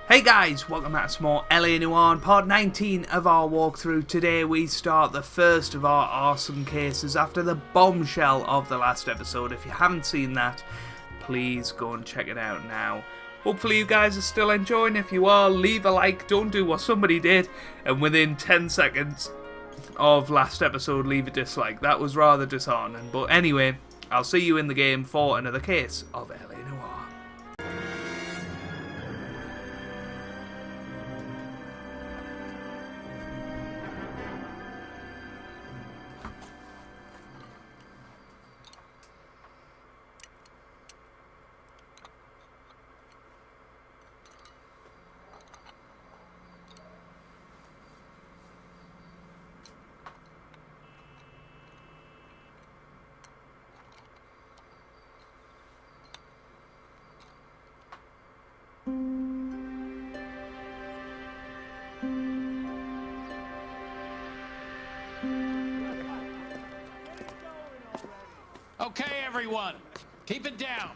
Hey guys, welcome back to some more LA Noire, part 19 of our walkthrough. Today we start the first of our awesome cases after the bombshell of the last episode. If you haven't seen that, please go and check it out now. Hopefully you guys are still enjoying. If you are, leave a like, don't do what somebody did, and within 10 seconds of last episode leave a dislike. That was rather disheartening, but anyway, I'll see you in the game for another case of LA Noire. Okay, everyone, keep it down.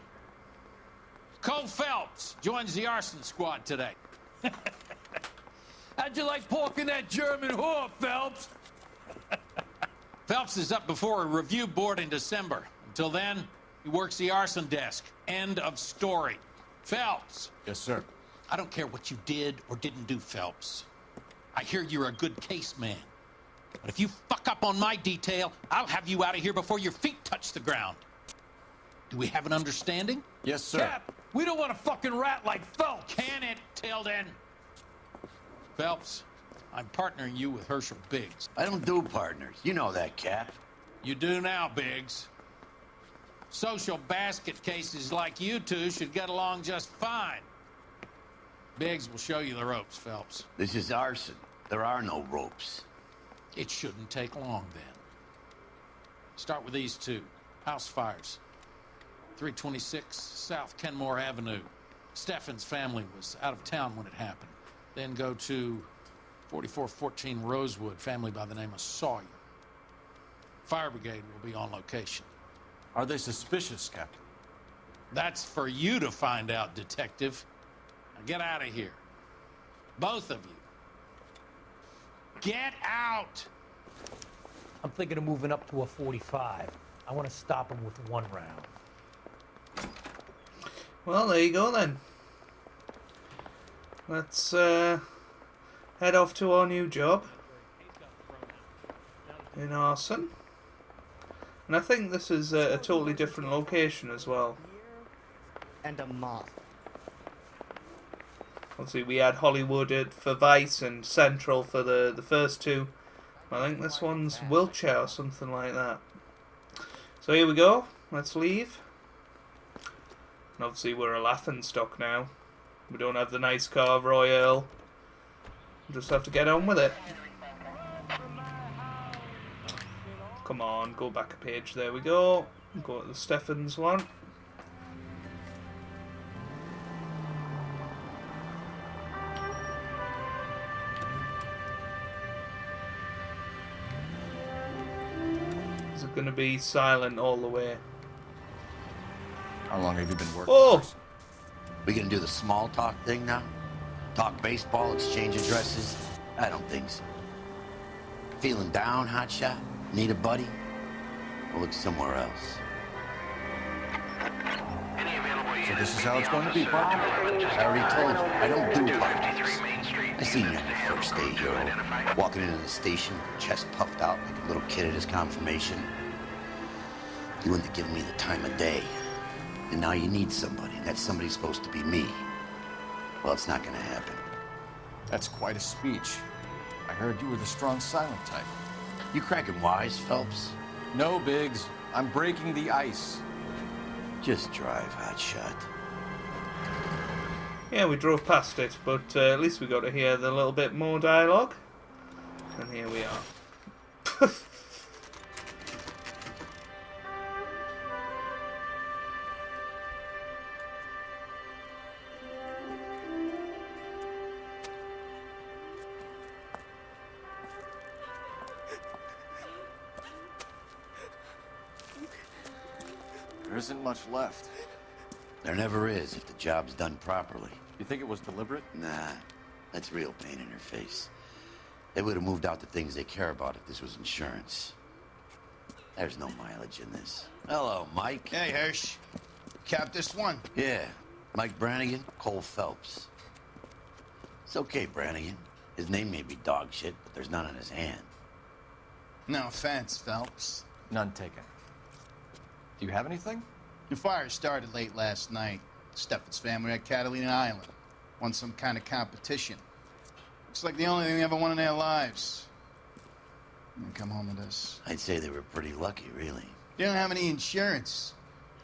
Cole Phelps joins the arson squad today. How'd you like porking that German whore, Phelps? Phelps is up before a review board in December. Until then, he works the arson desk. End of story. Phelps. Yes, sir. I don't care what you did or didn't do, Phelps. I hear you're a good case man. But if you fuck up on my detail, I'll have you out of here before your feet touch the ground. Do we have an understanding? Yes, sir. Cap, we don't want a fucking rat like Phelps. Can it, Tilden? Phelps, I'm partnering you with Herschel Biggs. I don't do partners. You know that, Cap. You do now, Biggs. Social basket cases like you two should get along just fine. Biggs will show you the ropes, Phelps. This is arson. There are no ropes. It shouldn't take long, then. Start with these two. House fires. 326 South Kenmore Avenue. Steffen's family was out of town when it happened. Then go to 4414 Rosewood, family by the name of Sawyer. Fire brigade will be on location. Are they suspicious, Captain? That's for you to find out, detective. Now get out of here. Both of you. Get out! I'm thinking of moving up to a 45. I want to stop him with one round. Well, there you go then. Let's head off to our new job in arson. And I think this is a totally different location as well. And a moth. Obviously we had Hollywood for Vice and Central for the first two. I think this one's Wiltshire or something like that. So here we go. Let's leave. And obviously we're a laughing stock now. We don't have the nice car Royale. We just have to get on with it. Come on, go back a page. There we go. Go to the Steffens one. Is it going to be silent all the way? How long have you been working? Oh! We gonna do the small talk thing now? Talk baseball, exchange addresses? I don't think so. Feeling down, hotshot? Need a buddy? We'll look somewhere else. So this is how it's going to be, partner? I already told you, I don't do partners. I seen you on your first day, hero. Walking into the station, chest puffed out like a little kid at his confirmation. You wouldn't have given me the time of day. And now you need somebody. That somebody's supposed to be me. Well, it's not gonna happen. That's quite a speech. I heard you were the strong silent type. You cracking wise, Phelps? No, Biggs. I'm breaking the ice. Just drive, hotshot. Yeah, we drove past it, but at least we got to hear the little bit more dialogue. And here we are. There isn't much left. There never is if the job's done properly. You think it was deliberate? Nah, that's real pain in her face. They would have moved out the things they care about if this was insurance. There's no mileage in this. Hello, Mike. Hey, Hirsch. Cap this one. Yeah, Mike Brannigan, Cole Phelps. It's okay, Brannigan. His name may be dog shit, but there's none on his hand. No offense, Phelps. None taken. Do you have anything? The fire started late last night. Steffen's family at Catalina Island. Won some kind of competition. Looks like the only thing they ever won in their lives. And come home with this. I'd say they were pretty lucky, really. They don't have any insurance.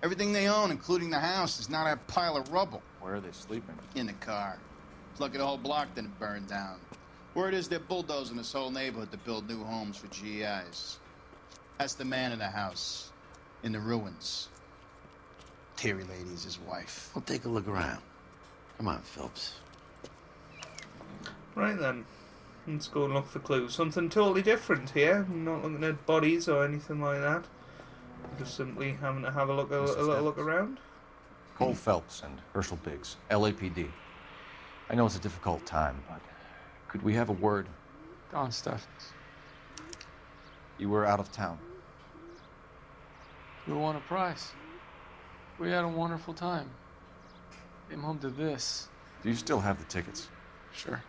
Everything they own, including the house, is not a pile of rubble. Where are they sleeping? In the car. It's lucky the whole block didn't burn down. Word is they're bulldozing this whole neighborhood to build new homes for GIs. That's the man in the house. In the ruins. Terry lady's his wife. We'll take a look around. Come on, Phelps. Right then. Let's go and look for clues. Something totally different here. I'm not looking at bodies or anything like that. Just simply having to have a little look around. Cole Phelps and Herschel Biggs, LAPD. I know it's a difficult time, but could we have a word? Don Steffens. You were out of town. We won a prize. We had a wonderful time. Came home to this. Do you still have the tickets? Sure.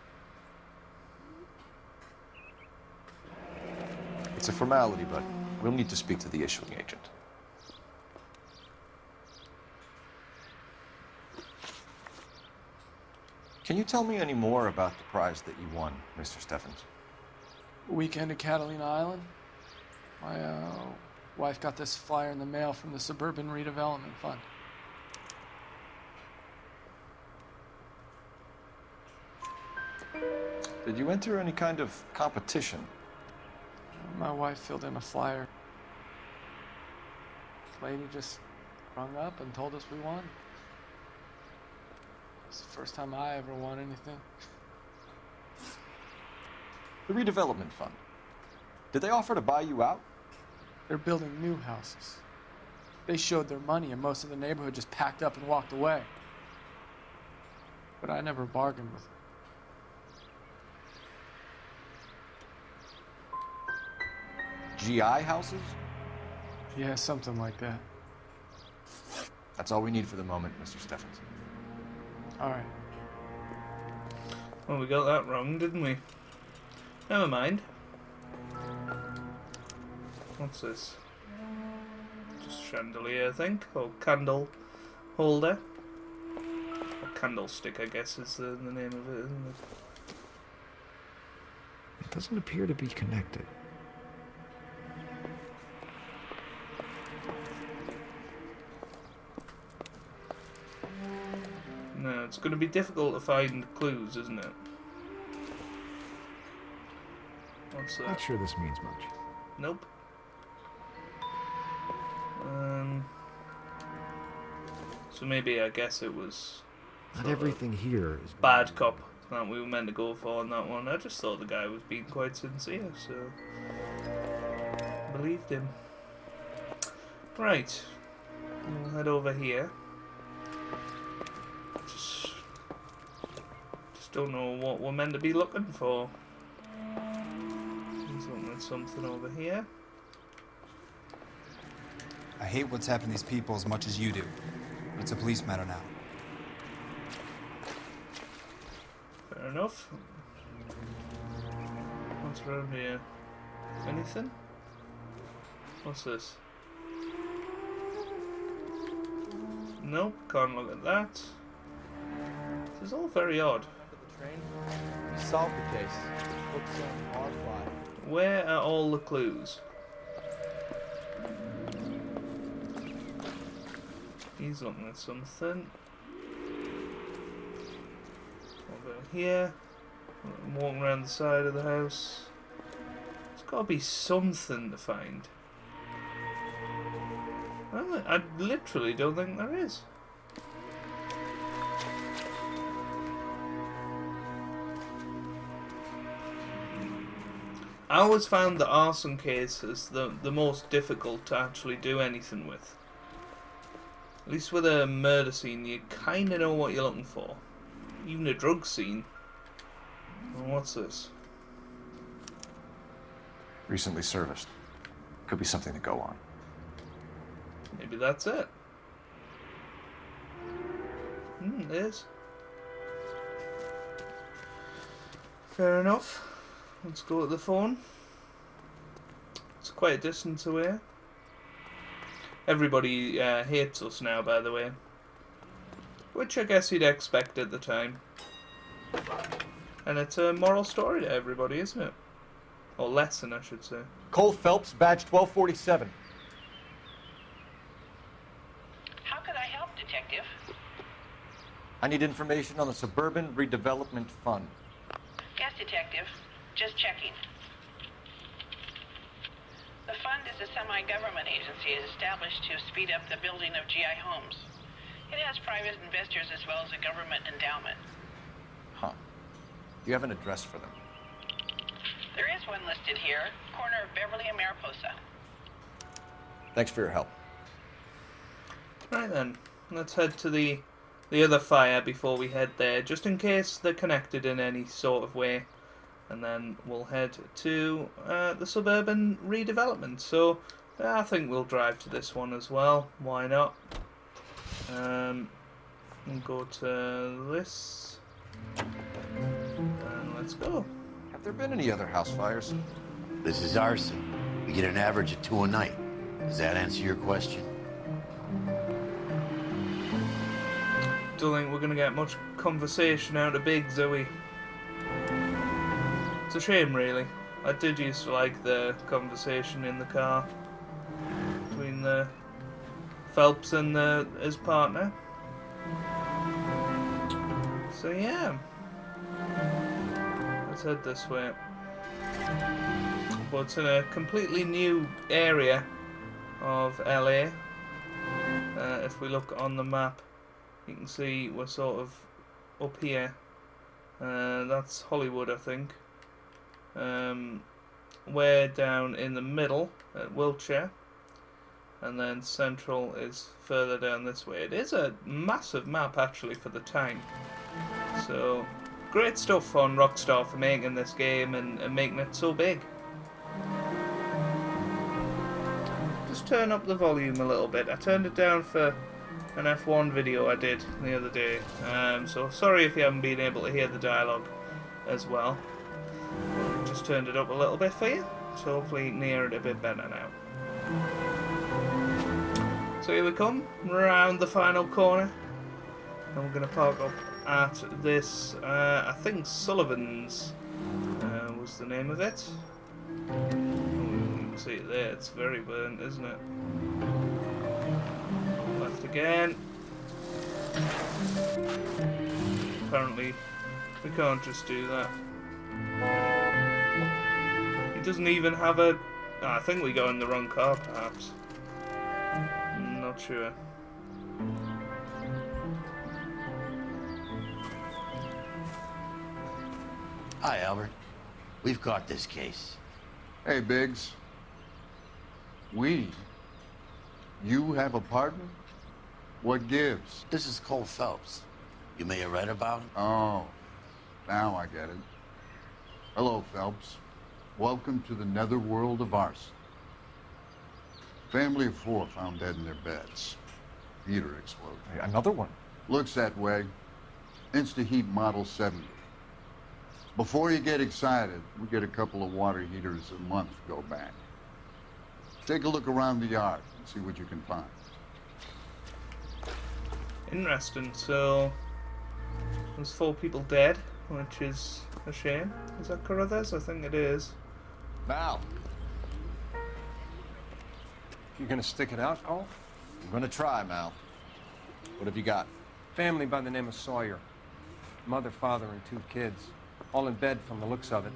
It's a formality, but we'll need to speak to the issuing agent. Can you tell me any more about the prize that you won, Mr. Steffens? Weekend at Catalina Island. My wife got this flyer in the mail from the Suburban Redevelopment Fund. Did you enter any kind of competition? My wife filled in a flyer. The lady just rung up and told us we won. It's the first time I ever won anything. The redevelopment fund. Did they offer to buy you out? They're building new houses. They showed their money and most of the neighborhood just packed up and walked away. But I never bargained with them. GI houses? Yeah, something like that. That's all we need for the moment, Mr. Steffens. All right. Well, we got that wrong, didn't we? Never mind. What's this? Just chandelier, I think, or candle holder. Or candlestick, I guess, is the name of it, isn't it? It doesn't appear to be connected. No, it's going to be difficult to find clues, isn't it? What's that? Not sure this means much. Nope. So maybe I guess it was Not everything here is bad cop that we were meant to go for on that one. I just thought the guy was being quite sincere, so believed him. Right, we'll head over here. Just don't know what we're meant to be looking for. He's looking at something over here. I hate what's happened to these people as much as you do. It's a police matter now. Fair enough. What's around here? Anything? What's this? Nope, can't look at that. This is all very odd. The train? We solved the case. Books on our fly. Where are all the clues? He's looking at something. Over here. I'm walking around the side of the house. There's got to be something to find. I literally don't think there is. I always found the arson cases the most difficult to actually do anything with. At least with a murder scene, you kind of know what you're looking for. Even a drug scene. Well, what's this? Recently serviced. Could be something to go on. Maybe that's it. It is. Fair enough. Let's go to the phone. It's quite a distance away. Everybody hates us now, by the way. Which I guess you'd expect at the time. And it's a moral story to everybody, isn't it? Or lesson, I should say. Cole Phelps, badge 1247. How could I help, Detective? I need information on the Suburban Redevelopment Fund. Yes, Detective. Just checking. The fund is a semi-government agency established to speed up the building of GI homes. It has private investors as well as a government endowment. Huh. Do you have an address for them? There is one listed here, corner of Beverly and Mariposa. Thanks for your help. Right then, let's head to the other fire before we head there, just in case they're connected in any sort of way. And then we'll head to the suburban redevelopment. So I think we'll drive to this one as well. Why not? And go to this. And let's go. Have there been any other house fires? This is arson. We get an average of 2 a night. Does that answer your question? Don't think we're going to get much conversation out of Biggs, do we? It's a shame, really. I did used to like the conversation in the car between the Phelps and his partner. So yeah, let's head this way. But it's in a completely new area of LA. If we look on the map, you can see we're sort of up here. That's Hollywood, I think. We're down in the middle at Wiltshire, and then Central is further down this way. It is a massive map actually for the time. So great stuff on Rockstar for making this game and making it so big. Just turn up the volume a little bit. I turned it down for an F1 video I did the other day, so sorry if you haven't been able to hear the dialogue as well. Just turned it up a little bit for you, so hopefully you can hear it a bit better now. So here we come, round the final corner, and we're going to park up at this, I think Sullivan's was the name of it. Oh, you can see it there, it's very burnt, isn't it? Left again. Apparently we can't just do that. He doesn't even have a... Oh, I think we go in the wrong car, perhaps. I'm not sure. Hi, Albert. We've caught this case. Hey, Biggs. You have a partner? What gives? This is Cole Phelps. You may have read about him. Oh, now I get it. Hello, Phelps. Welcome to the netherworld of arson. Family of 4 found dead in their beds. Heater exploded. Hey, another one? Looks that way. Insta-Heat Model 70. Before you get excited, we get a couple of water heaters a month go back. Take a look around the yard and see what you can find. Interesting. So there's 4 people dead, which is a shame. Is that Carruthers? I think it is. Mal. You gonna stick it out, Cole? I'm gonna try, Mal. What have you got? Family by the name of Sawyer. Mother, father, and 2 kids. All in bed from the looks of it.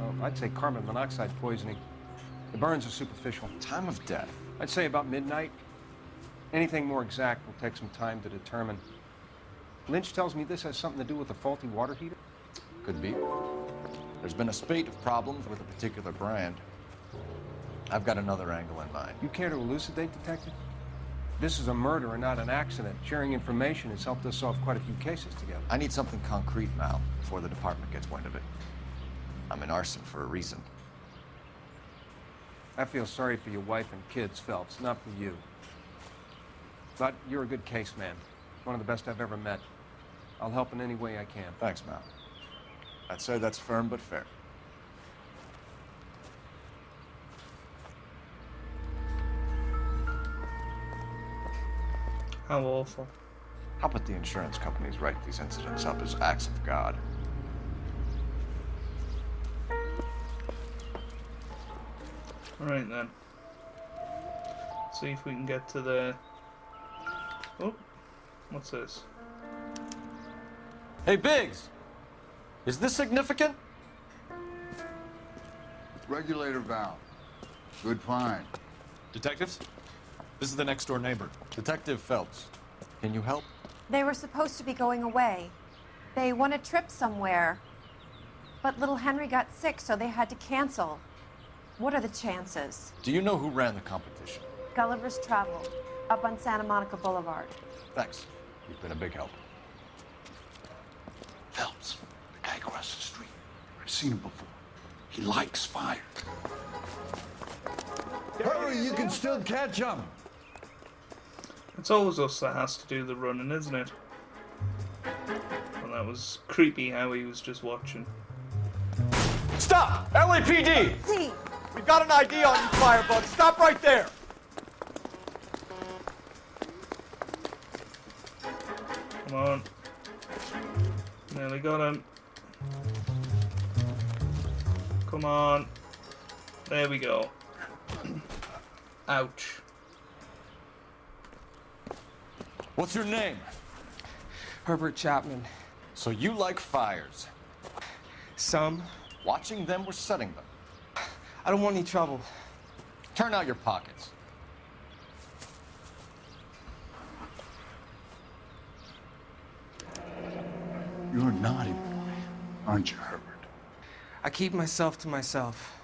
Oh, I'd say carbon monoxide poisoning. The burns are superficial. Time of death? I'd say about midnight. Anything more exact will take some time to determine. Lynch tells me this has something to do with a faulty water heater? Could be. There's been a spate of problems with a particular brand. I've got another angle in mind. You care to elucidate, Detective? This is a murder and not an accident. Sharing information has helped us solve quite a few cases together. I need something concrete, Mal, before the department gets wind of it. I'm in arson for a reason. I feel sorry for your wife and kids, Phelps, not for you. But you're a good case man. One of the best I've ever met. I'll help in any way I can. Thanks, Mal. I'd say that's firm but fair. How awful. How about the insurance companies write these incidents up as acts of God? Alright then. See if we can get to the... Oh, what's this? Hey, Biggs! Is this significant? Regulator valve. Good find. Detectives? This is the next door neighbor. Detective Phelps. Can you help? They were supposed to be going away. They won a trip somewhere. But little Henry got sick, so they had to cancel. What are the chances? Do you know who ran the competition? Gulliver's Travel, up on Santa Monica Boulevard. Thanks. You've been a big help. Phelps, the guy across the street. I've seen him before. He likes fire. Hurry, you can still catch him. It's always us that has to do the running, isn't it? Well, that was creepy how he was just watching. Stop! LAPD! See. We've got an ID on you, Firebug. Stop right there! Come on. Nearly got him. Come on. There we go. Ouch. What's your name? Herbert Chapman. So you like fires? Some. Watching them or setting them? I don't want any trouble. Turn out your pockets. You're a naughty boy, aren't you, Herbert? I keep myself to myself.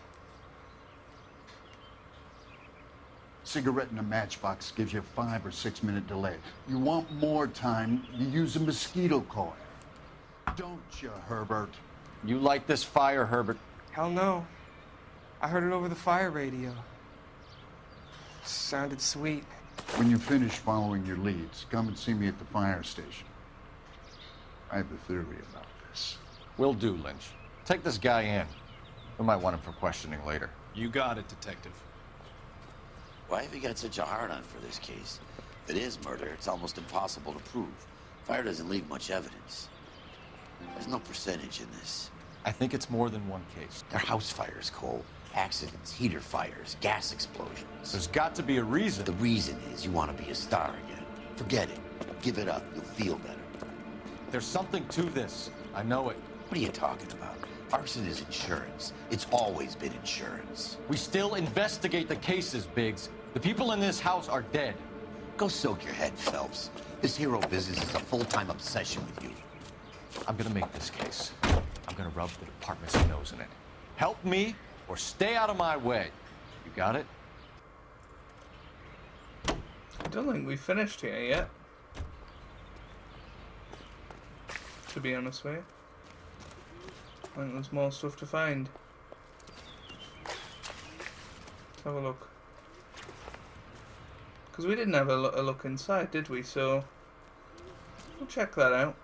Cigarette in a matchbox gives you a 5 or 6 minute delay. You want more time, you use a mosquito coil. Don't you, Herbert? You like this fire, Herbert? Hell no. I heard it over the fire radio. Sounded sweet. When you finish following your leads, come and see me at the fire station. I have a theory about this. Will do, Lynch. Take this guy in. We might want him for questioning later. You got it, Detective. Why have you got such a hard-on for this case? If it is murder, it's almost impossible to prove. Fire doesn't leave much evidence. There's no percentage in this. I think it's more than one case. They're house fires, Cole. Accidents, heater fires, gas explosions. There's got to be a reason. The reason is you want to be a star again. Forget it. Give it up. You'll feel better. There's something to this. I know it. What are you talking about? Arson is insurance. It's always been insurance. We still investigate the cases, Biggs. The people in this house are dead. Go soak your head, Phelps. This hero business is a full-time obsession with you. I'm gonna make this case. I'm gonna rub the department's nose in it. Help me or stay out of my way. You got it? I don't think we've finished here yet. To be honest with you. I think there's more stuff to find. Let's have a look. Because we didn't have a look inside, did we? So we'll check that out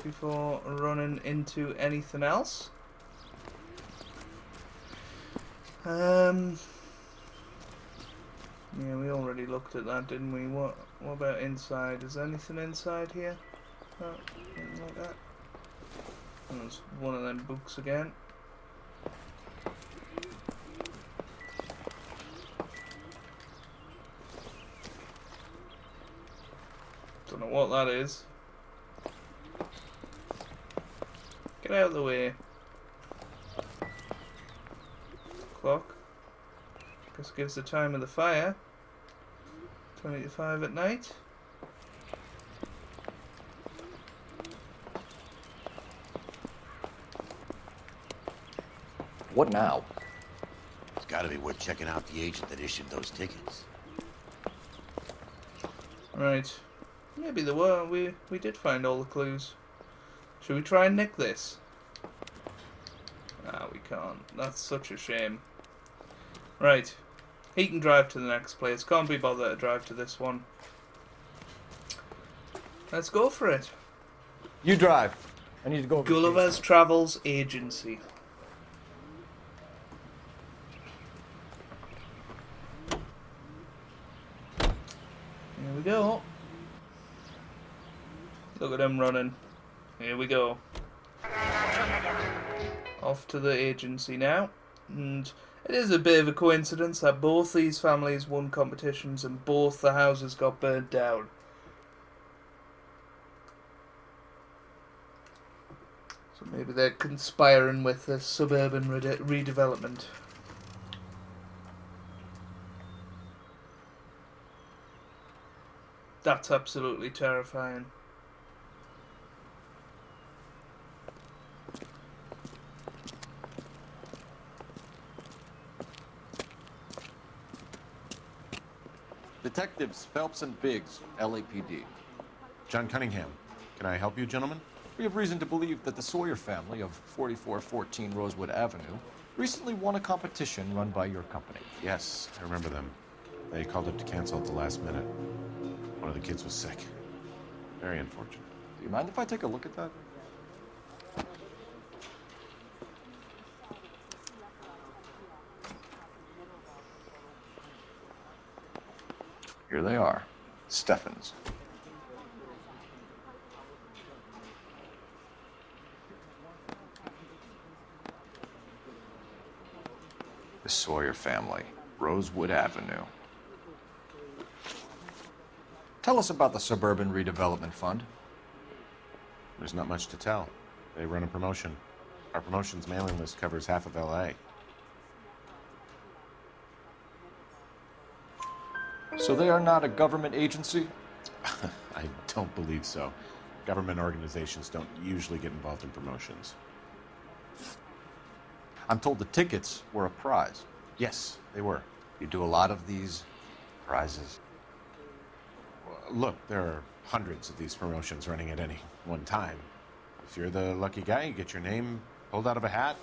before running into anything else. Yeah, we already looked at that, didn't we? What about inside? Is there anything inside here? No, nothing like that. And there's one of them books again. Don't know what that is. Get out of the way. Clock. Guess gives the time of the fire. 20 to 5 at night. What now? It's got to be worth checking out the agent that issued those tickets. Right. Maybe there were. We did find all the clues. Should we try and nick this? Ah, we can't. That's such a shame. Right. He can drive to the next place. Can't be bothered to drive to this one. Let's go for it. You drive. I need to go over the Gulliver's case. Travels Agency. Here we go. Look at him running. Here we go. Off to the agency now. And it is a bit of a coincidence that both these families won competitions and both the houses got burnt down. So maybe they're conspiring with the suburban redevelopment. That's absolutely terrifying. Detectives Phelps and Biggs, LAPD. John Cunningham. Can I help you, gentlemen? We have reason to believe that the Sawyer family of 4414 Rosewood Avenue recently won a competition run by your company. Yes, I remember them. They called up to cancel at the last minute. One of the kids was sick. Very unfortunate. Do you mind if I take a look at that? Here they are. Steffens. The Sawyer family, Rosewood Avenue. Tell us about the Suburban Redevelopment Fund. There's not much to tell. They run a promotion. Our promotion's mailing list covers half of LA. So they are not a government agency? I don't believe so. Government organizations don't usually get involved in promotions. I'm told the tickets were a prize. Yes, they were. You do a lot of these prizes. Look, there are hundreds of these promotions running at any one time. If you're the lucky guy, you get your name pulled out of a hat.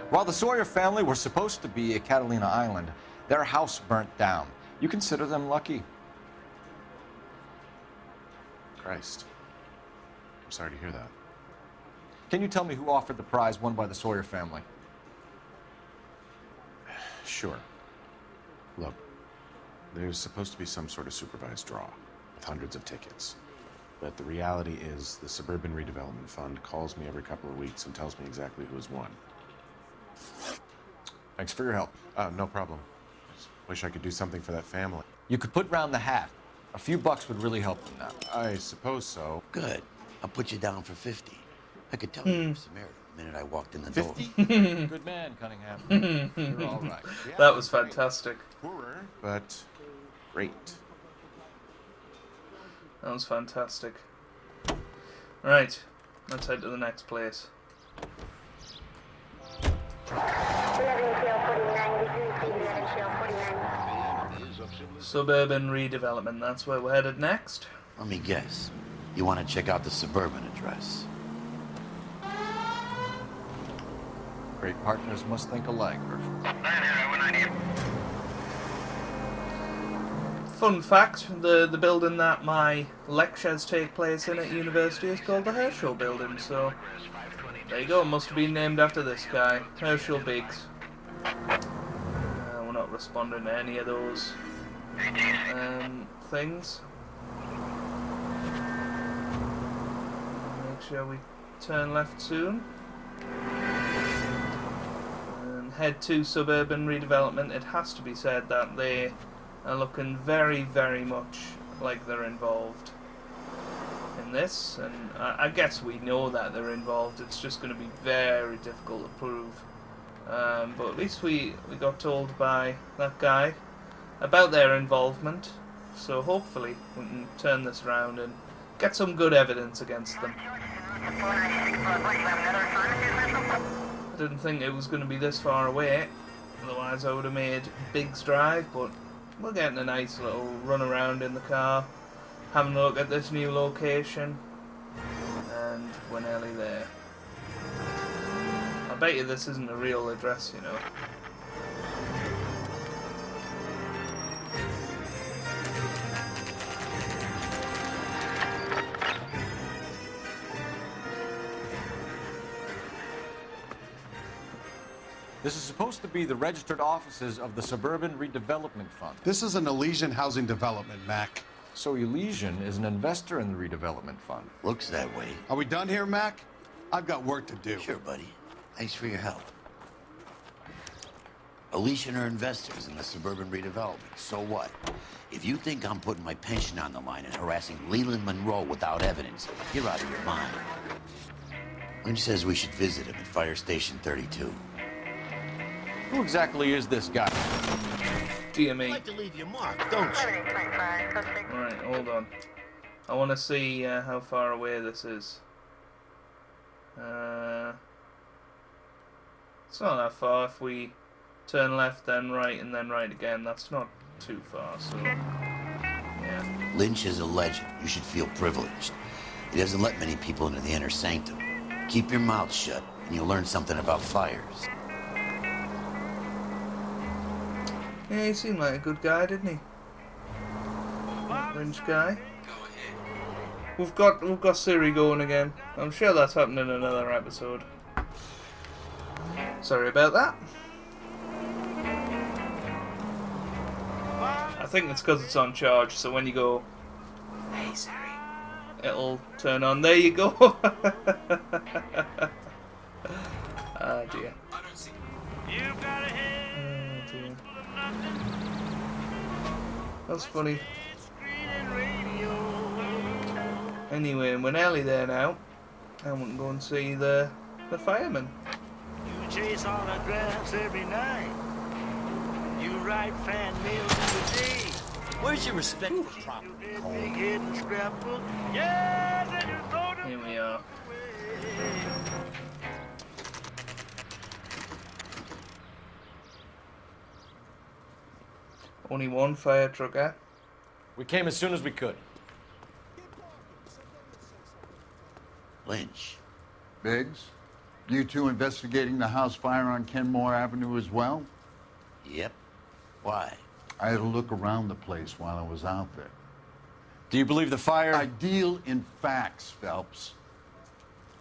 While the Sawyer family were supposed to be at Catalina Island, their house burnt down. You consider them lucky? Christ. I'm sorry to hear that. Can you tell me who offered the prize won by the Sawyer family? Sure. Look, there's supposed to be some sort of supervised draw with hundreds of tickets. But the reality is the Suburban Redevelopment Fund calls me every couple of weeks and tells me exactly who has won. Thanks for your help. No problem. Just wish I could do something for that family. You could put round the hat. A few bucks would really help them now. I suppose so. Good. I'll put you down for 50. I could tell you were Samaritan the minute I walked in the 50? door. Good man, Cunningham. You're all right. Yeah, That was fantastic. Poorer, but great. That was fantastic. Right, let's head to the next place. Suburban redevelopment, that's where we're headed next. Let me guess. You want to check out the suburban address? Great partners must think alike, Herschel. Fun fact, the building that my lectures take place in at university is called the Herschel Building, so there you go, must have been named after this guy, Herschel Biggs. We're not responding to any of those things. Make sure we turn left soon. And head to Suburban Redevelopment. It has to be said that they are looking very, very much like they're involved in this, and I guess we know that they're involved. It's just going to be very difficult to prove, but at least we got told by that guy about their involvement, so hopefully we can turn this around and get some good evidence against them. I didn't think it was going to be this far away, otherwise I would have made Biggs Drive, but we're getting a nice little run around in the car, having a look at this new location, and we're nearly there. I bet you this isn't a real address, you know. This is supposed to be the registered offices of the Suburban Redevelopment Fund. This is an Elysian housing development, Mac. So Elysian is an investor in the redevelopment fund. Looks that way. Are we done here, Mac? I've got work to do. Sure, buddy. Thanks for your help. Elysian are investors in the suburban redevelopment. So what? If you think I'm putting my pension on the line and harassing Leland Monroe without evidence, you're out of your mind. Lynch says we should visit him at Fire Station 32. Who exactly is this guy? Dear me. You like to leave your mark, don't you? Alright, hold on. I want to see how far away this is. It's not that far. If we turn left, then right, and then right again, that's not too far, so... yeah. Lynch is a legend. You should feel privileged. He doesn't let many people into the inner sanctum. Keep your mouth shut, and you'll learn something about fires. Yeah, he seemed like a good guy, didn't he? That Lynch guy. We've got Siri going again. I'm sure that's happened in another episode. Sorry about that. I think it's because it's on charge, so when you go, "Hey Siri," it'll turn on. There you go. Ah dear. Oh dear. That's funny. Anyway, we're nearly there now. And we can go and see the fireman. You chase autographs every night. You write fan mail every day. Where's your respect for property? Big hidden scrapbook. Yeah, then you throw them Here we are. away. Only one fire truck, eh? We came as soon as we could. Lynch. Biggs, you two investigating the house fire on Kenmore Avenue as well? Yep. Why? I had a look around the place while I was out there. Do you believe the fire? I deal in facts, Phelps.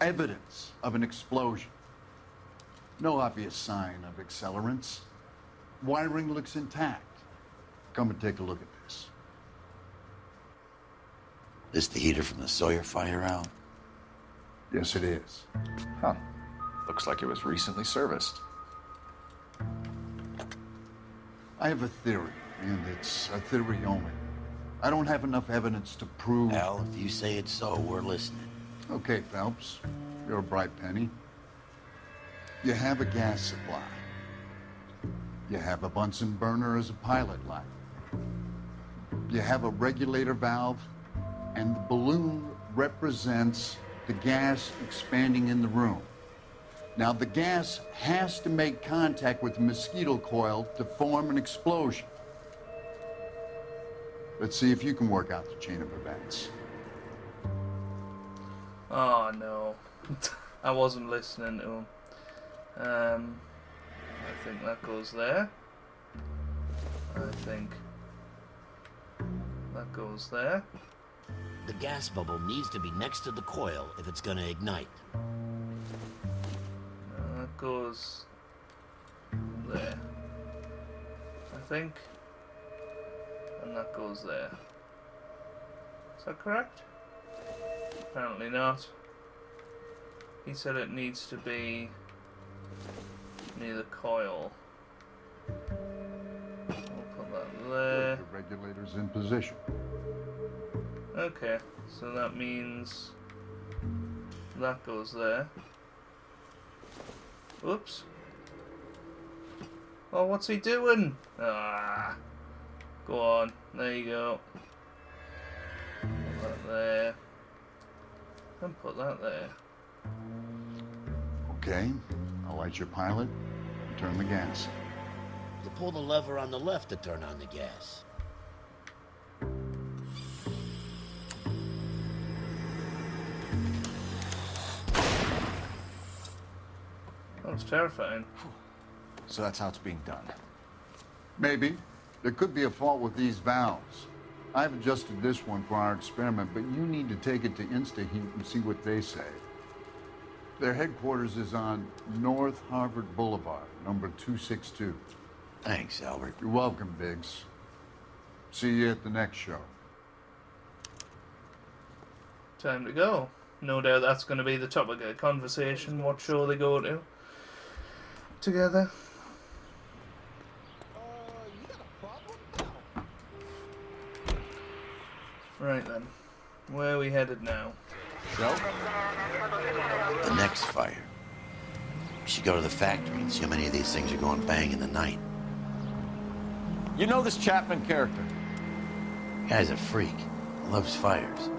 Evidence of an explosion. No obvious sign of accelerants. Wiring looks intact. Come and take a look at this. This the heater from the Sawyer fire out? Yes, it is. Huh. Looks like it was recently serviced. I have a theory, and it's a theory only. I don't have enough evidence to prove... Al, if you say it's so, we're listening. Okay, Phelps. You're a bright penny. You have a gas supply. You have a Bunsen burner as a pilot light. You have a regulator valve, and the balloon represents the gas expanding in the room. Now, the gas has to make contact with the mosquito coil to form an explosion. Let's see if you can work out the chain of events. Oh no. I wasn't listening to him. I think that goes there. I think that goes there. The gas bubble needs to be next to the coil if it's gonna ignite. That goes there. I think. And that goes there. Is that correct? Apparently not. He said it needs to be near the coil. We'll put that there. The regulator's in position. Okay, so that means that goes there. Oops. Oh, what's he doing? Ah. Go on. There you go. Put that there. And put that there. Okay, I'll light your pilot and turn the gas. You pull the lever on the left to turn on the gas. Sounds terrifying. So that's how it's being done. Maybe. There could be a fault with these valves. I've adjusted this one for our experiment, but you need to take it to InstaHeat and see what they say. Their headquarters is on North Harvard Boulevard, number 262. Thanks, Albert. You're welcome, Biggs. See you at the next show. Time to go. No doubt that's going to be the topic of conversation, what show they go to together. Right then, where are we headed now? Show? The next fire. We should go to the factory and see how many of these things are going bang in the night. You know this Chapman character? Guy's a freak. Loves fires.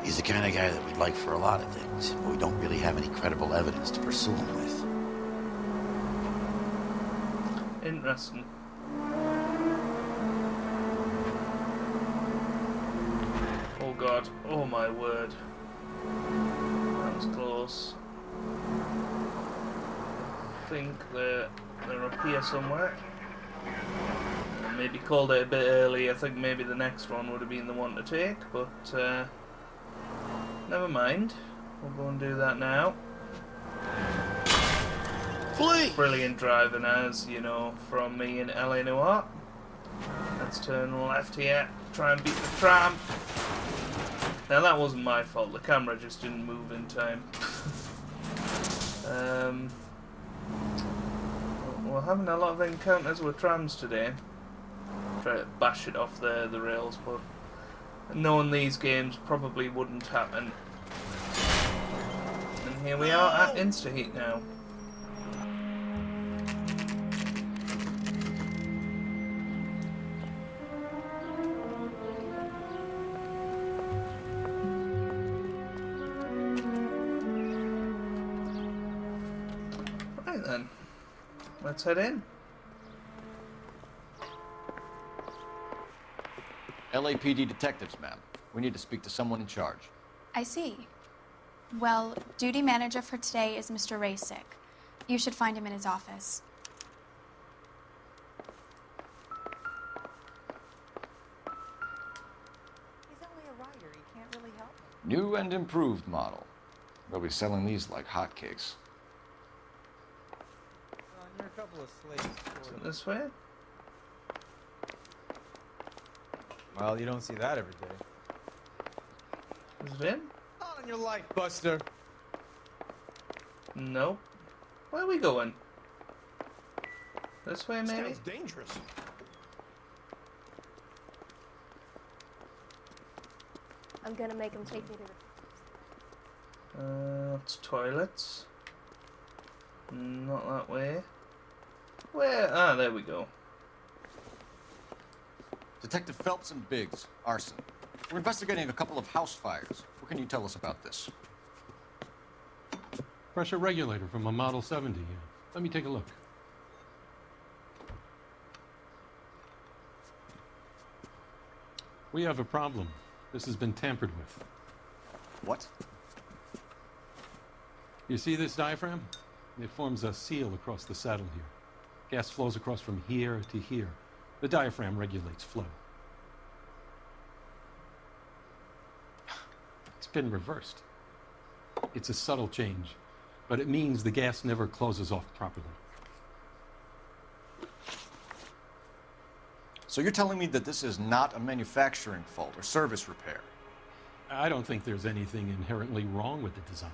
He's the kind of guy that we'd like for a lot of things, but we don't really have any credible evidence to pursue him with. Interesting. Oh god, oh my word. That was close. I think they're up here somewhere. Maybe called it a bit early. I think maybe the next one would have been the one to take, but never mind. We'll go and do that now. Please. Brilliant driving, as you know, from me in LA Noire. Let's turn left here. Try and beat the tram. Now that wasn't my fault. The camera just didn't move in time. We're having a lot of encounters with trams today. Try to bash it off the rails, but knowing these games probably wouldn't happen. And here we are at InstaHeat now. Right then, let's head in. LAPD detectives, ma'am. We need to speak to someone in charge. I see. Well, duty manager for today is Mr. Rasick. You should find him in his office. He's only a writer. He can't really help him. New and improved model. They'll be selling these like hotcakes. You're a couple of slaves. Is it this way? Well, you don't see that every day. Is it in? Not on your life, Buster. Nope. Where are we going? This way, maybe? Sounds dangerous. I'm gonna make him take me to the... It's toilets. Not that way. Where? Ah, there we go. Detective Phelps and Biggs, arson. We're investigating a couple of house fires. What can you tell us about this? Pressure regulator from a Model 70. Let me take a look. We have a problem. This has been tampered with. What? You see this diaphragm? It forms a seal across the saddle here. Gas flows across from here to here. The diaphragm regulates flow. It's been reversed. It's a subtle change, but it means the gas never closes off properly. So you're telling me that this is not a manufacturing fault or service repair? I don't think there's anything inherently wrong with the design.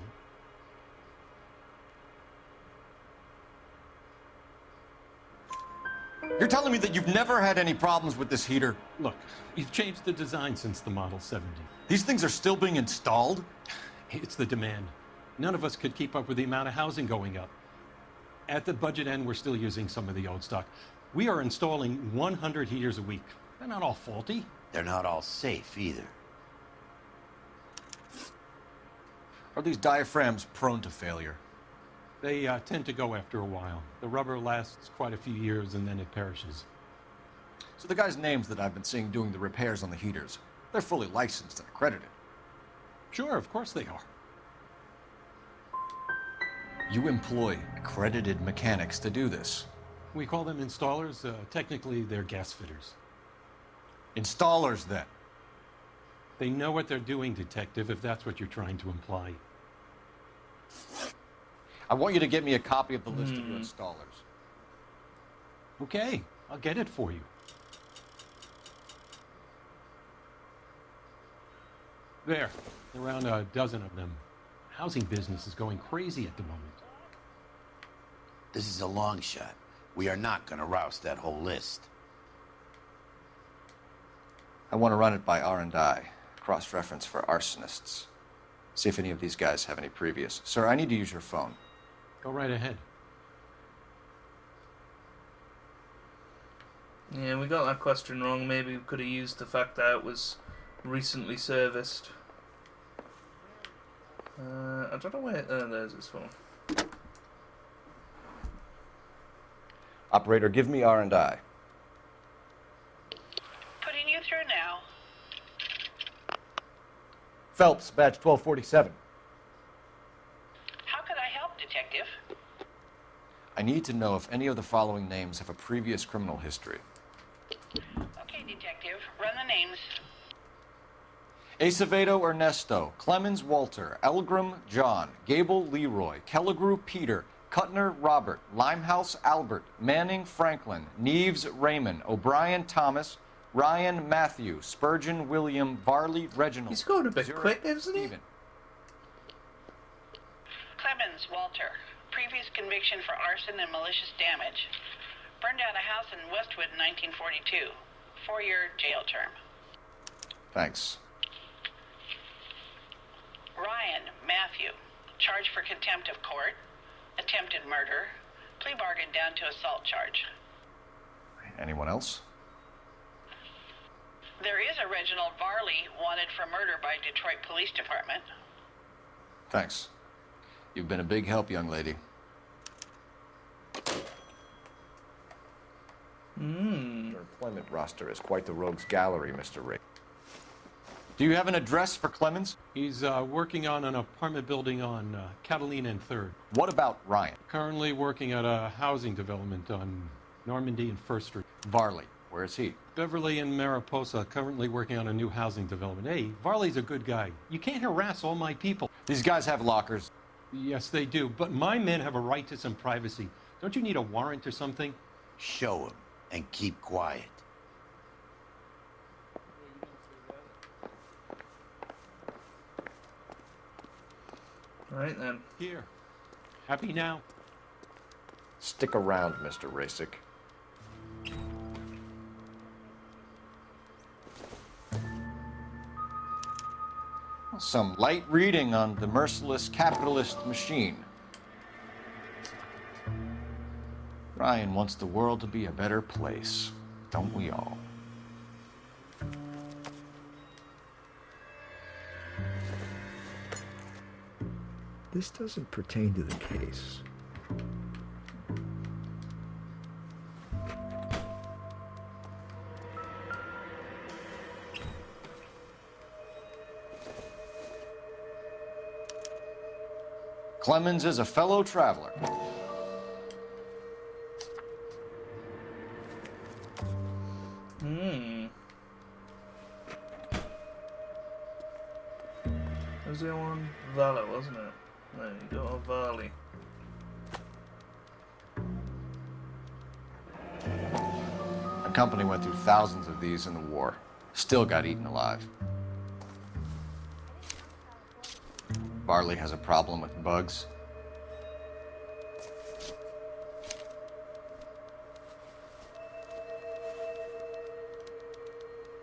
You're telling me that you've never had any problems with this heater? Look, we've changed the design since the Model 70. These things are still being installed? It's the demand. None of us could keep up with the amount of housing going up. At the budget end, we're still using some of the old stock. We are installing 100 heaters a week. They're not all faulty. They're not all safe either. Are these diaphragms prone to failure? They tend to go after a while. The rubber lasts quite a few years and then it perishes. So the guys' names that I've been seeing doing the repairs on the heaters, they're fully licensed and accredited. Sure, of course they are. You employ accredited mechanics to do this. We call them installers. Technically, they're gas fitters. Installers, then. They know what they're doing, Detective, if that's what you're trying to imply. I want you to get me a copy of the list of your installers. Okay, I'll get it for you. There, around a dozen of them. Housing business is going crazy at the moment. This is a long shot. We are not going to rouse that whole list. I want to run it by R&I, cross-reference for arsonists. See if any of these guys have any previous. Sir, I need to use your phone. Go right ahead. Yeah, we got that question wrong. Maybe we could have used the fact that it was recently serviced. I don't know where... there's his phone. Operator, give me R&I. Putting you through now. Phelps, badge 1247. How could I help, Detective? I need to know if any of the following names have a previous criminal history. Okay, Detective. Run the names. Acevedo Ernesto, Clemens Walter, Elgram John, Gable Leroy, Kelligrew Peter, Kuttner Robert, Limehouse Albert, Manning Franklin, Neves Raymond, O'Brien Thomas, Ryan Matthew, Spurgeon William, Varley Reginald. He's going a bit Zurich, quick, isn't he? Stephen. Clemens Walter. Previous conviction for arson and malicious damage. Burned down a house in Westwood in 1942. 4-year jail term. Thanks. Ryan Matthew. Charged for contempt of court. Attempted murder. Plea bargain down to assault charge. Anyone else? There is a Reginald Varley wanted for murder by Detroit Police Department. Thanks. You've been a big help, young lady. Your employment roster is quite the rogues gallery, Mr. Ray. Do you have an address for Clemens? He's working on an apartment building on Catalina and 3rd. What about Ryan? Currently working at a housing development on Normandy and 1st Street. Varley, where is he? Beverly and Mariposa, currently working on a new housing development. Hey, Varley's a good guy. You can't harass all my people. These guys have lockers. Yes, they do, but my men have a right to some privacy. Don't you need a warrant or something? Show him and keep quiet. Right then. Here. Happy now? Stick around, Mr. Rasick. Some light reading on the merciless capitalist machine. Ryan wants the world to be a better place, don't we all? This doesn't pertain to the case. Clemens is a fellow traveler. Was the other one Valor, wasn't it? There you go, Varley. A company went through thousands of these in the war. Still got eaten alive. Varley has a problem with bugs.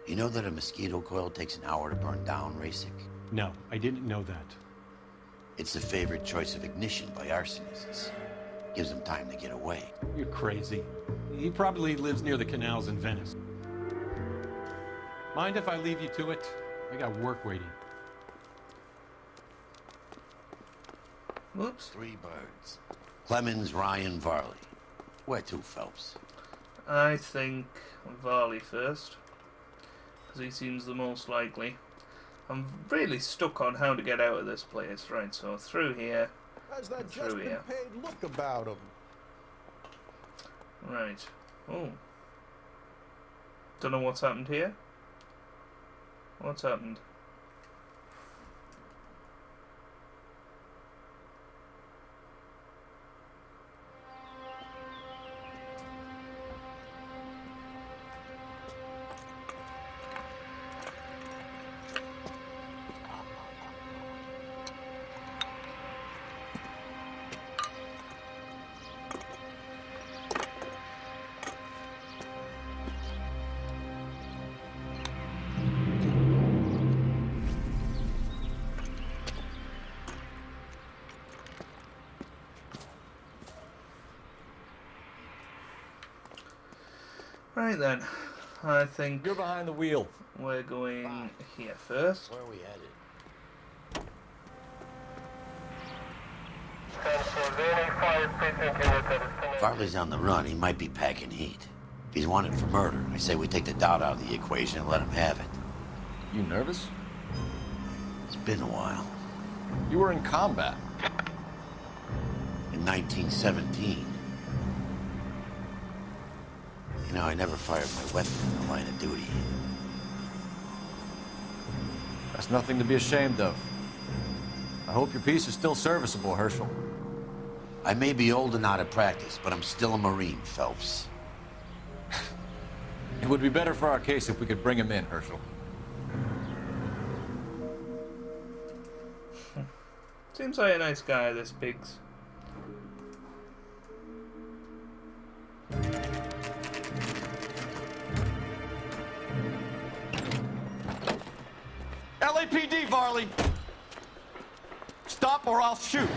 You know that a mosquito coil takes an hour to burn down, Rasick? No, I didn't know that. It's the favorite choice of ignition by arsonists. Gives them time to get away. You're crazy. He probably lives near the canals in Venice. Mind if I leave you to it? I got work waiting. Whoops. 3 birds. Clemens, Ryan, Varley. Where to, Phelps? I think Varley first, because he seems the most likely. I'm really stuck on how to get out of this place. Right, so through here, How's that Through just been here. paid look about him? Right. Oh. Don't know what's happened here. What's happened? Right then, I think you're behind the wheel. We're going here first. Where are we headed? Farley's on the run. He might be packing heat. If he's wanted for murder, I say we take the doubt out of the equation and let him have it. You nervous? It's been a while. You were in combat. In 1917. You know, I never fired my weapon in the line of duty. That's nothing to be ashamed of. I hope your piece is still serviceable, Herschel. I may be old and out of practice, but I'm still a Marine, Phelps. It would be better for our case if we could bring him in, Herschel. Seems like a nice guy, this Biggs. LAPD, Varley! Stop or I'll shoot!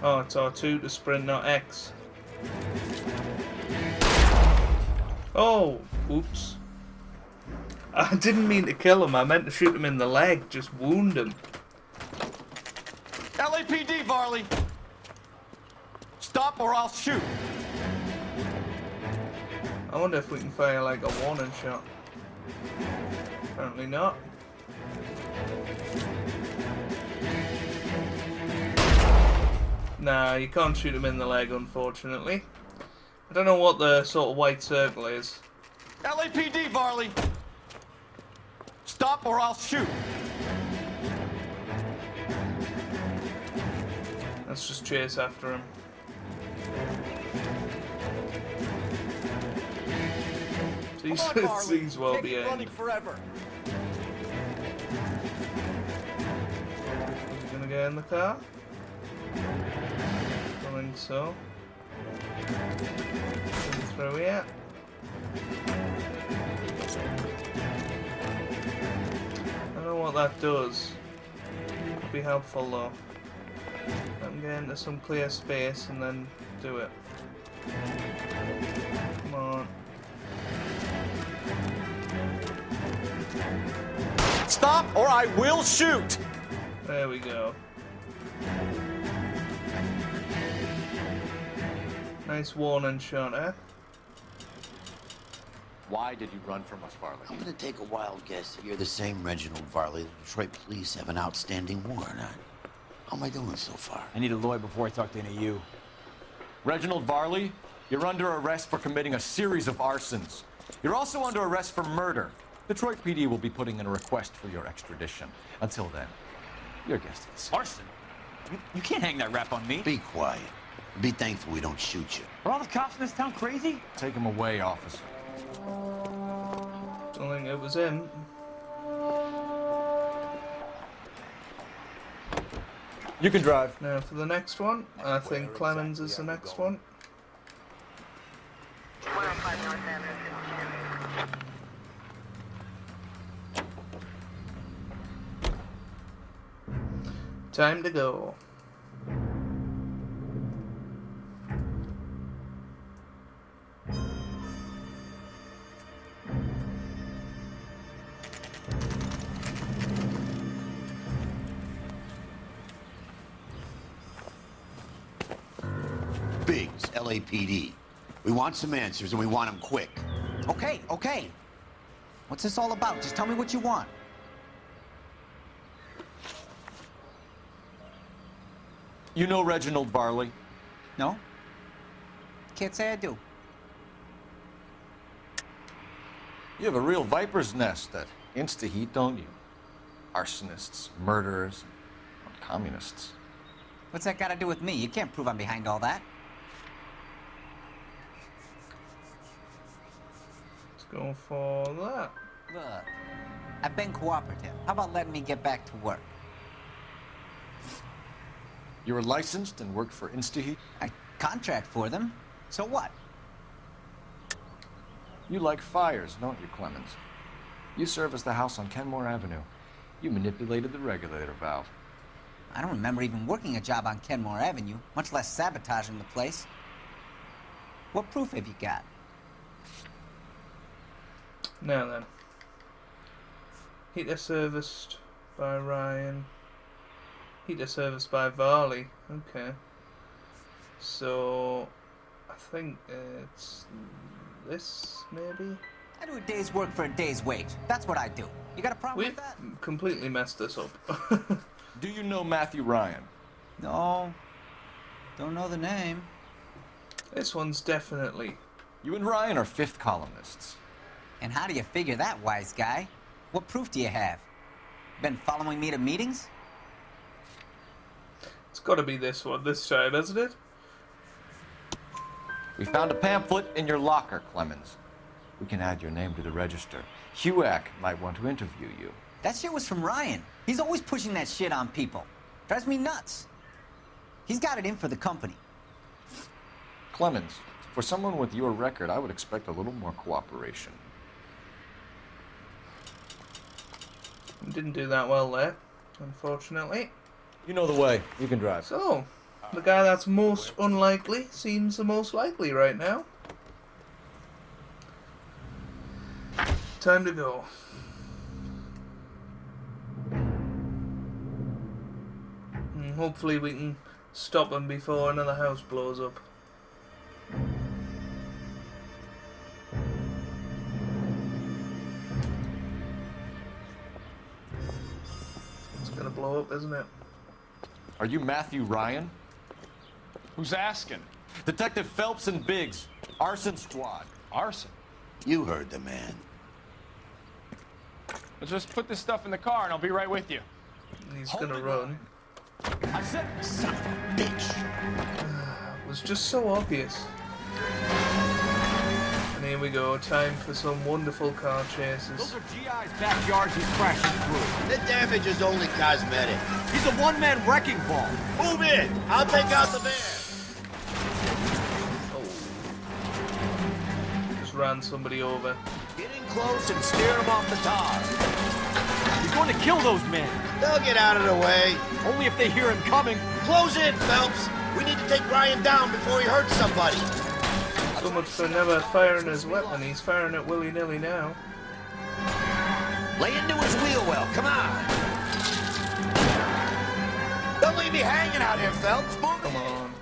Oh, it's R2 to sprint, not X. Oh, oops. I didn't mean to kill him, I meant to shoot him in the leg, just wound him. LAPD, Varley! Stop or I'll shoot! I wonder if we can fire like a warning shot. Apparently not. Nah, you can't shoot him in the leg, unfortunately. I don't know what the sort of white circle is. LAPD, Varley! Stop or I'll shoot! Let's just chase after him. He's well behaved. Forever. He's gonna get in the car? I think so. Come through here. I don't know what that does. Could be helpful though. Let him get into some clear space and then do it. Come on. Stop or I will shoot! There we go. Nice warning shot, eh? Why did you run from us, Varley? I'm gonna take a wild guess that you're the same Reginald Varley the Detroit police have an outstanding warrant on. How am I doing so far? I need a lawyer before I talk to any of you. Reginald Varley, you're under arrest for committing a series of arsons. You're also under arrest for murder. Detroit PD will be putting in a request for your extradition. Until then, your guest is. Arson? You can't hang that rap on me. Be quiet. Be thankful we don't shoot you. Are all the cops in this town crazy? Take him away, officer. Don't think it was him. You can drive. Now for the next one, I think Clemens is the next one. Time to go. Biggs, LAPD. We want some answers and we want them quick. Okay. What's this all about? Just tell me what you want. You know Reginald Varley? No? Can't say I do. You have a real viper's nest at Insta-Heat, don't you? Arsonists, murderers, communists. What's that got to do with me? You can't prove I'm behind all that. Let's go for that. Look, I've been cooperative. How about letting me get back to work? You were licensed and worked for Insta-Heat? I contract for them. So what? You like fires, don't you, Clemens? You serviced the house on Kenmore Avenue. You manipulated the regulator valve. I don't remember even working a job on Kenmore Avenue, much less sabotaging the place. What proof have you got? Now then. Heater serviced by Ryan. Heater serviced by Varley. Okay. So, I think it's this, maybe? I do a day's work for a day's wage. That's what I do. You got a problem with that? We've completely messed this up. Do you know Matthew Ryan? No. Don't know the name. This one's definitely. You and Ryan are fifth columnists. And how do you figure that, wise guy? What proof do you have? Been following me to meetings? It's got to be this one this time, hasn't it? We found a pamphlet in your locker, Clemens. We can add your name to the register. HUAC might want to interview you. That shit was from Ryan. He's always pushing that shit on people. Drives me nuts. He's got it in for the company. Clemens, for someone with your record, I would expect a little more cooperation. You didn't do that well there, unfortunately. You know the way. You can drive. So, the guy that's most unlikely seems the most likely right now. Time to go. And hopefully we can stop him before another house blows up. It's gonna blow up, isn't it? Are you Matthew Ryan? Who's asking? Detective Phelps and Biggs. Arson Squad. Arson? You heard the man. Let's just put this stuff in the car and I'll be right with you. He's gonna run. I said, son of a bitch. It was just so obvious. And here we go, time for some wonderful car chases. Those are GI's backyards he's crashing through. The damage is only cosmetic. He's a one-man wrecking ball. Move in. I'll take out the van. Just ran somebody over. Get in close and steer him off the tar. He's going to kill those men. They'll get out of the way. Only if they hear him coming. Close in, Phelps. We need to take Ryan down before he hurts somebody. So much for never firing his weapon. He's firing it willy-nilly now. Lay into his wheel well. Come on. Don't leave me hanging out here, Phelps. Move Come on.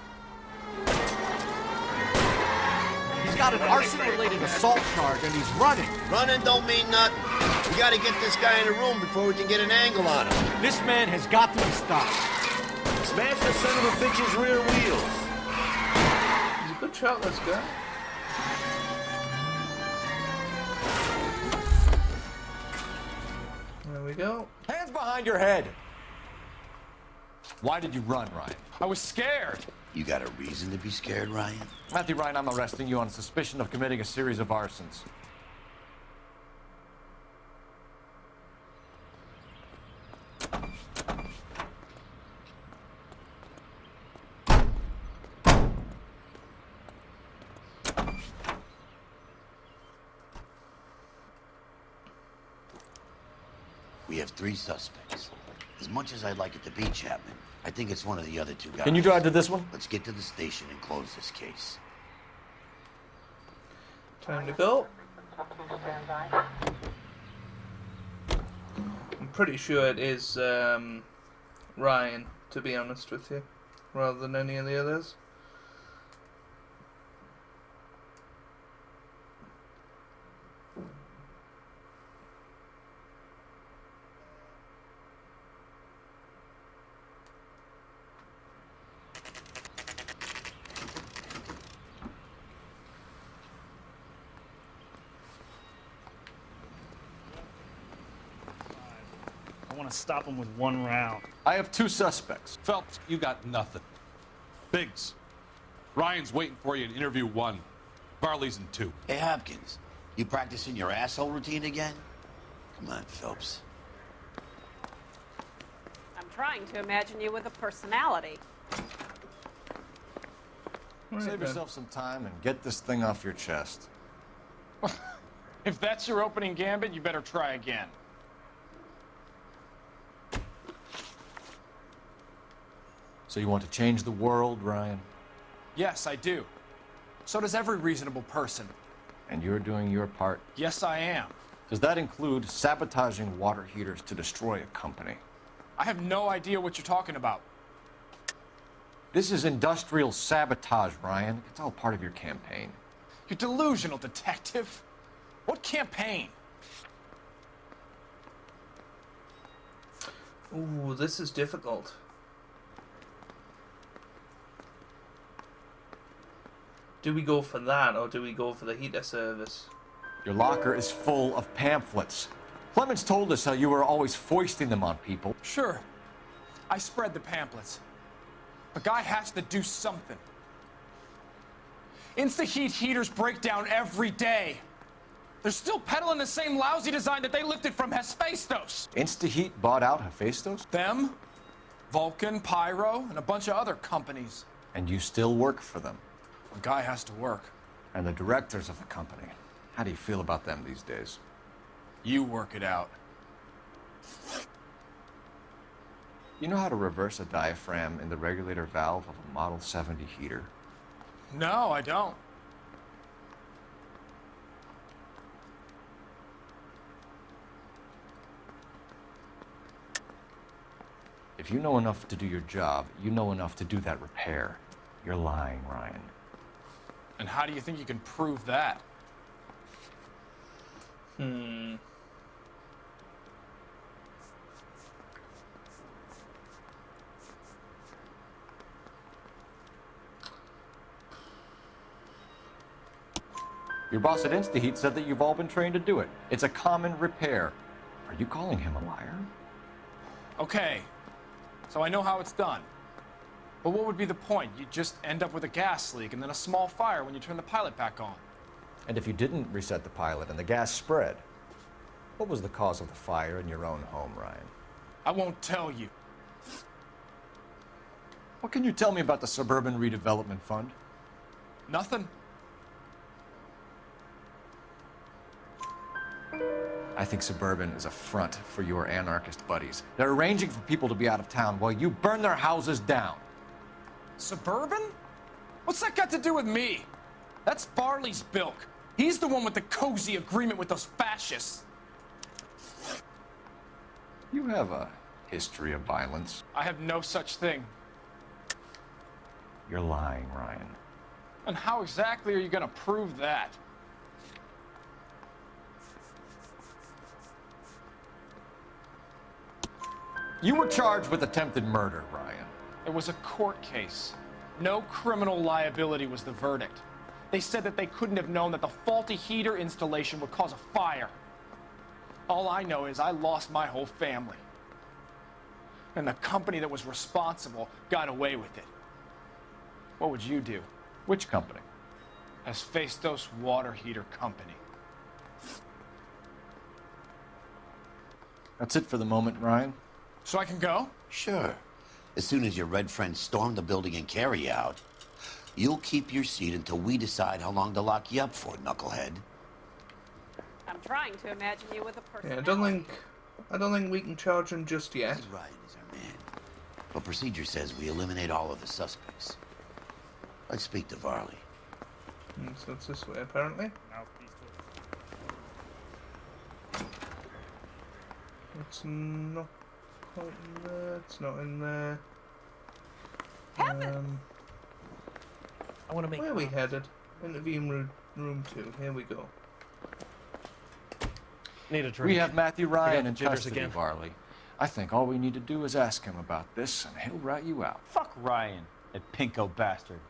He's got an arson-related assault charge and he's running. Running don't mean nothing. We gotta get this guy in the room before we can get an angle on him. This man has got to be stopped. Smash the son of a bitch's rear wheels. He's a good shot, this guy. There we go. Hands behind your head. Why did you run, Ryan? I was scared. You got a reason to be scared, Ryan? Matthew Ryan, I'm arresting you on suspicion of committing a series of arsons. We have 3 suspects. As much as I'd like it to be Chapman, I think it's one of the other 2 guys. Can you drive to this one? Let's get to the station and close this case. Time to go. I'm pretty sure it is Ryan, to be honest with you, rather than any of the others. want to stop him with one round. I have 2 suspects. Phelps, you got nothing. Biggs, Ryan's waiting for you in interview 1. Varley's in 2. Hey, Hopkins, you practicing your asshole routine again? Come on, Phelps. I'm trying to imagine you with a personality. Save yourself some time and get this thing off your chest. If that's your opening gambit, you better try again. So you want to change the world, Ryan? Yes, I do. So does every reasonable person. And you're doing your part? Yes, I am. Does that include sabotaging water heaters to destroy a company? I have no idea what you're talking about. This is industrial sabotage, Ryan. It's all part of your campaign. You're delusional, detective. What campaign? Ooh, this is difficult. Do we go for that, or do we go for the heater service? Your locker is full of pamphlets. Clemens told us how you were always foisting them on people. Sure. I spread the pamphlets. A guy has to do something. Insta-heat heaters break down every day. They're still peddling the same lousy design that they lifted from Hephaestus. Insta-heat bought out Hephaestus? Them, Vulcan, Pyro, and a bunch of other companies. And you still work for them. A guy has to work. And the directors of the company. How do you feel about them these days? You work it out. You know how to reverse a diaphragm in the regulator valve of a Model 70 heater? No, I don't. If you know enough to do your job, you know enough to do that repair. You're lying, Ryan. And how do you think you can prove that? Your boss at InstaHeat said that you've all been trained to do it. It's a common repair. Are you calling him a liar? Okay, so I know how it's done. But what would be the point? You just end up with a gas leak and then a small fire when you turn the pilot back on. And if you didn't reset the pilot and the gas spread, what was the cause of the fire in your own home, Ryan? I won't tell you. What can you tell me about the Suburban Redevelopment Fund? Nothing. I think Suburban is a front for your anarchist buddies. They're arranging for people to be out of town while you burn their houses down. Suburban? What's that got to do with me? That's Farley's bilk. He's the one with the cozy agreement with those fascists. You have a history of violence. I have no such thing. You're lying, Ryan. And how exactly are you going to prove that? You were charged with attempted murder, Ryan. It was a court case. No criminal liability was the verdict. They said that they couldn't have known that the faulty heater installation would cause a fire. All I know is I lost my whole family. And the company that was responsible got away with it. What would you do? Which company? Hephaestus Water Heater Company. That's it for the moment, Ryan. So I can go? Sure. As soon as your red friends storm the building and carry out, you'll keep your seat until we decide how long to lock you up for, knucklehead. I'm trying to imagine you with a personality. Yeah, I don't think we can charge him just yet. Ryan is our man. But procedure says we eliminate all of the suspects. Let's speak to Varley. So it's this way, apparently. It's not quite in there. It's not in there. I want to make. Where are we headed? Interview room 2. Here we go. Need a drink. We have Matthew Ryan in jitters custody, again. Varley. I think all we need to do is ask him about this, and he'll rat you out. Fuck Ryan, that pinko bastard.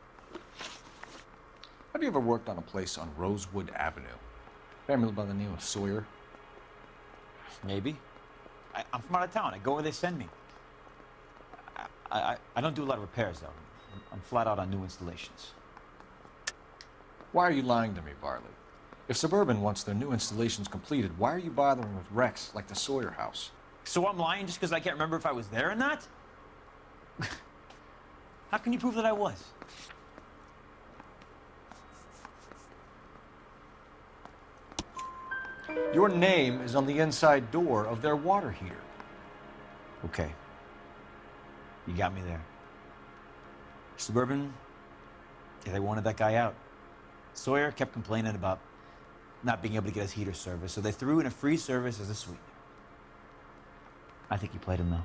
Have you ever worked on a place on Rosewood Avenue? Family by the name of Sawyer? Maybe. I'm from out of town. I go where they send me. I don't do a lot of repairs, though. I'm flat out on new installations. Why are you lying to me, Barley? If Suburban wants their new installations completed, why are you bothering with wrecks like the Sawyer house? So I'm lying just because I can't remember if I was there or not? How can you prove that I was? Your name is on the inside door of their water heater. Okay. You got me there. Suburban, yeah, they wanted that guy out. Sawyer kept complaining about not being able to get his heater service, so they threw in a free service as a sweetener. I think he played him, though,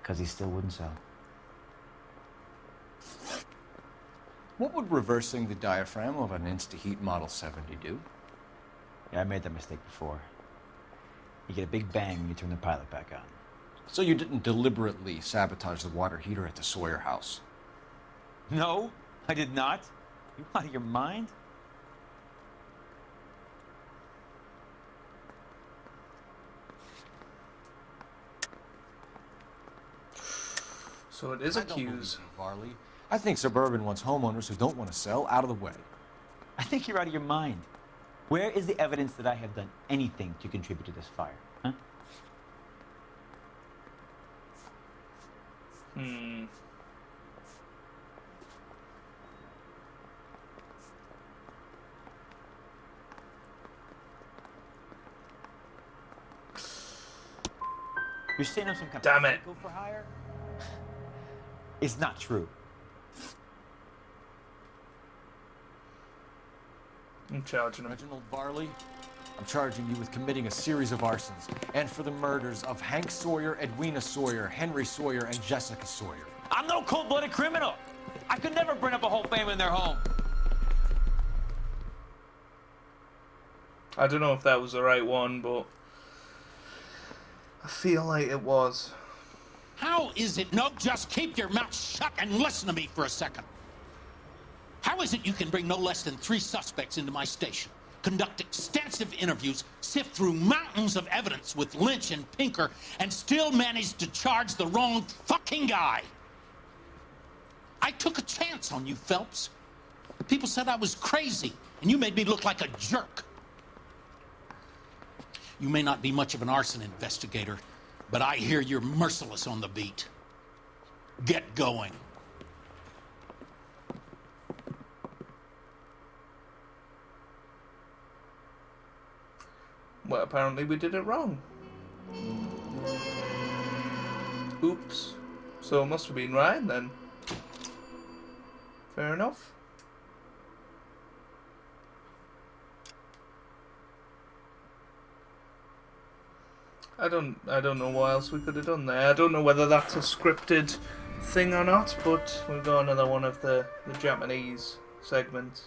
because he still wouldn't sell. What would reversing the diaphragm of an Insta-Heat Model 70 do? Yeah, I made that mistake before. You get a big bang when you turn the pilot back on. So you didn't deliberately sabotage the water heater at the Sawyer house? No, I did not. You out of your mind? So it is accused. Varley. I think Suburban wants homeowners who don't want to sell out of the way. I think you're out of your mind. Where is the evidence that I have done anything to contribute to this fire? Huh? You're saying I'm some kind Damn of it. psycho for hire? It's not true. I'm charging him. Reginald Varley, I'm charging you with committing a series of arsons and for the murders of Hank Sawyer, Edwina Sawyer, Henry Sawyer, and Jessica Sawyer. I'm no cold-blooded criminal. I could never bring up a whole family in their home. I don't know if that was the right one, but I feel like it was. How is it? No, just keep your mouth shut and listen to me for a second. How is it you can bring no less than 3 suspects into my station, conduct extensive interviews, sift through mountains of evidence with Lynch and Pinker, and still manage to charge the wrong fucking guy? I took a chance on you, Phelps. People said I was crazy, and you made me look like a jerk. You may not be much of an arson investigator, but I hear you're merciless on the beat. Get going. Well, apparently we did it wrong. Oops. So it must have been right then. Fair enough. I don't know what else we could have done there. I don't know whether that's a scripted thing or not, but we've got another one of the Japanese segments.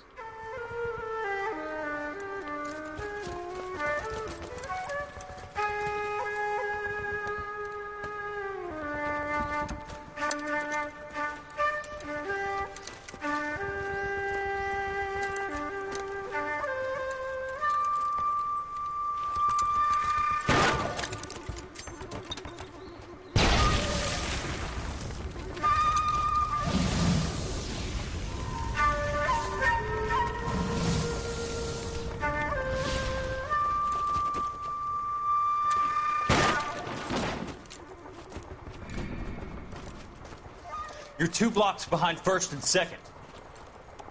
You're 2 blocks behind 1st and 2nd.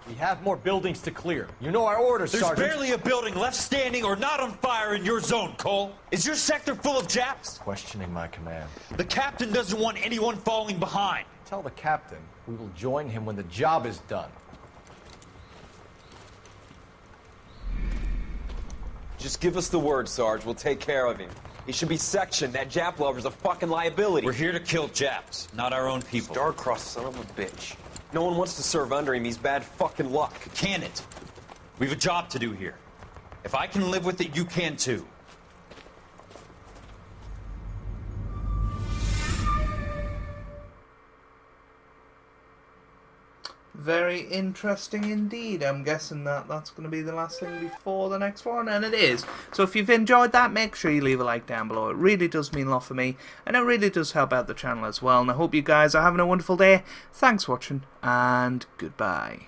We have more buildings to clear. You know our orders, Sergeant. There's barely a building left standing or not on fire in your zone, Cole. Is your sector full of Japs? Questioning my command. The captain doesn't want anyone falling behind. Tell the captain we will join him when the job is done. Just give us the word, Sarge. We'll take care of him. He should be sectioned. That Jap lover's a fucking liability. We're here to kill Japs, not our own people. Star-crossed son of a bitch. No one wants to serve under him. He's bad fucking luck. Can it? We have a job to do here. If I can live with it, you can too. Very interesting indeed. I'm guessing that that's going to be the last thing before the next one, and it is. So if you've enjoyed that, make sure you leave a like down below. It really does mean a lot for me, and it really does help out the channel as well. And I hope you guys are having a wonderful day. Thanks for watching, and goodbye.